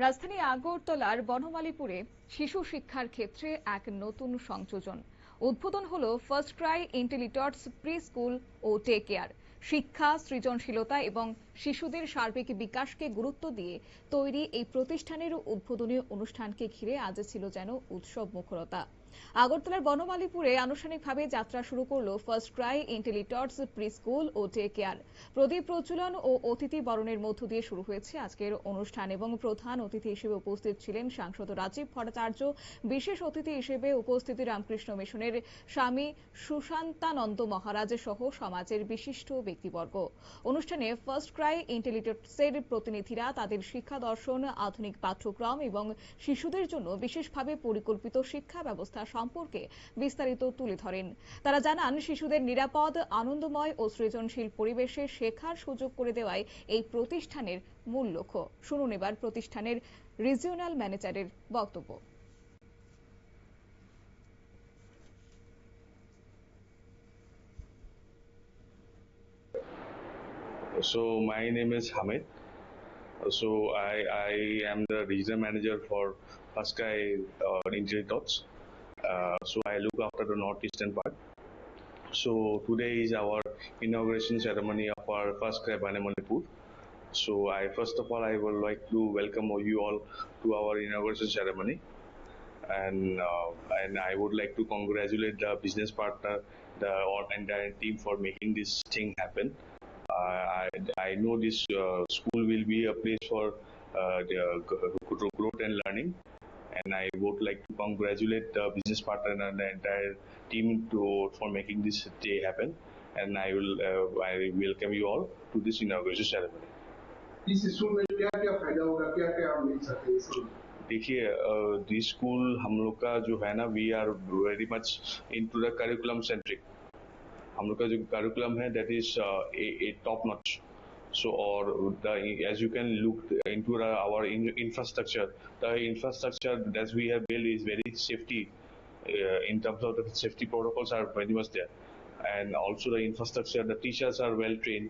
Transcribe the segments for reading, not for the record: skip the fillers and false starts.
রাজধানী আগরতলার বনমালীপুরে শিশু শিক্ষার ক্ষেত্রে এক নতুন সংযোজন। উদ্বোধন হলো ফার্স্ট ক্রাই ইন্টেলিটটস প্রি স্কুল ও ডে কেয়ার। শিক্ষা, সৃজনশীলতা এবং শিশুদের সার্বিক বিকাশকে গুরুত্ব দিয়ে তৈরি এই প্রতিষ্ঠানের উদ্বোধনী অনুষ্ঠানকে ঘিরে আজ ছিল যেন উৎসব মুখরতা। আগরতলার বনমালীপুরে আনুষ্ঠানিকভাবে যাত্রা শুরু করলো ফার্স্ট ক্রাই ইন্টেলিটটস প্রি স্কুল ও ডে কেয়ার। প্রদীপ প্রজ্বলন ও অতিথি বরণের মধ্য দিয়ে শুরু হয়েছে আজকের অনুষ্ঠান এবং প্রধান অতিথি হিসেবে উপস্থিত ছিলেন সাংসদ রাজীব ভট্টাচার্য। বিশেষ অতিথি হিসেবে উপস্থিত রামকৃষ্ণ মিশনের স্বামী সুশান্তানন্দ মহারাজ সহ সমাজের বিশিষ্ট ব্যক্তিবর্গ। অনুষ্ঠানে ফার্স্ট ক্রাই ইন্টেলিটটসের প্রতিনিধিরা তাদের শিক্ষা দর্শন, আধুনিক পাঠ্যক্রম এবং শিশুদের জন্য বিশেষভাবে পরিকল্পিত শিক্ষা ব্যবস্থা সম্পর্কে বিস্তারিত তুলে ধরেন। তারা জানান, শিশুদের নিরাপদ, আনন্দময় ও সৃজনশীল পরিবেশে শেখার সুযোগ করে দেওয়াই এই প্রতিষ্ঠানের মূল লক্ষ্য। শুনুন এবার প্রতিষ্ঠানের রিজিওনাল ম্যানেজারের বক্তব্য। So my name is Hamid. So I am the regional manager for First Cry Intellitalks. So I look after the northeastern part. So today is our inauguration ceremony of our First Cry Banamanipur. So first of all I would like to welcome you all to our inauguration ceremony, and I would like to congratulate the business partner, the entire team for making this thing happen. I know this school will be a place for growth and learning, and I would like to congratulate the business partner and the entire team for making this day happen. And I welcome you all to this inauguration ceremony. इस school में क्या क्या फायदा होगा, क्या क्या आप मिल सकते हैं इसमें? देखिए, दिस स्कूल हम लोग का जो है ना, we are very much into the curriculum centric. हम लोग का जो करिकुलम है that is a top notch. So or as you can look into our infrastructure that we have built is very safety, in terms of the safety protocols are very much there, and also the infrastructure, the teachers are well trained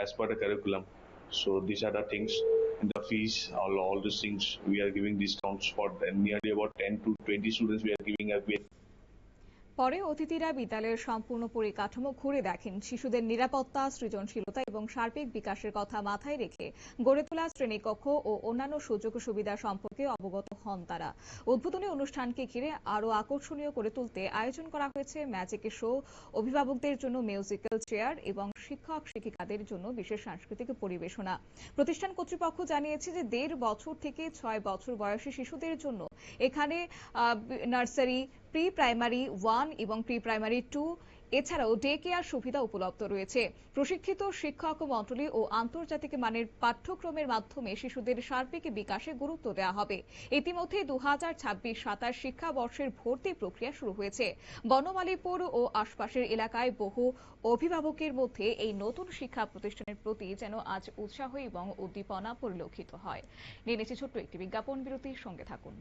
as per the curriculum. So these are the things. And the fees, all these things, we are giving discounts for nearly about 10 to 20 students. We are giving away. পরে অতিথিরা বিদ্যালয়ের সম্পূর্ণ পরিকাঠামো ঘুরে দেখেন। শিশুদের নিরাপত্তা, সৃজনশীলতা এবং সার্বিক বিকাশের কথা মাথায় রেখে গড়ে তোলা শ্রেণীকক্ষ ও অন্যান্য সুযোগ সুবিধা সম্পর্কে অবগত হন তারা। উদ্বোধনী অনুষ্ঠানকে ঘিরে আরও আকর্ষণীয় করে তুলতে আয়োজন করা হয়েছে ম্যাজিক শো, অভিভাবকদের জন্য মিউজিক্যাল চেয়ার এবং শিক্ষক শিক্ষিকাদের জন্য বিশেষ সাংস্কৃতিক পরিবেশনা। প্রতিষ্ঠান কর্তৃপক্ষ জানিয়েছে যে 1.5 বছর থেকে 6 বছর বয়সী শিশুদের জন্য এখানে নার্সারি, প্রি প্রাইমারি 1 এবং প্রি প্রাইমারি 2 এছাড়াও ডে কেয়ার সুবিধা উপলব্ধ রয়েছে। প্রশিক্ষিত শিক্ষক মণ্ডলী ও আন্তর্জাতিক মানের পাঠ্যক্রমের মাধ্যমে শিশুদের সার্বিক বিকাশে গুরুত্ব দেওয়া হবে। ইতিমধ্যে 2026-27 শিক্ষাবর্ষের ভর্তি প্রক্রিয়া শুরু হয়েছে। বনমালীপুর ও আশপাশের এলাকায় বহু অভিভাবকের মধ্যে এই নতুন শিক্ষা প্রতিষ্ঠানের প্রতি যেন আজ উৎসাহ এবং উদ্দীপনা পরিলক্ষিত হয়। নিয়ে নিচ্ছে ছোট্ট একটি বিজ্ঞাপন বিরতির সঙ্গে থাকুন।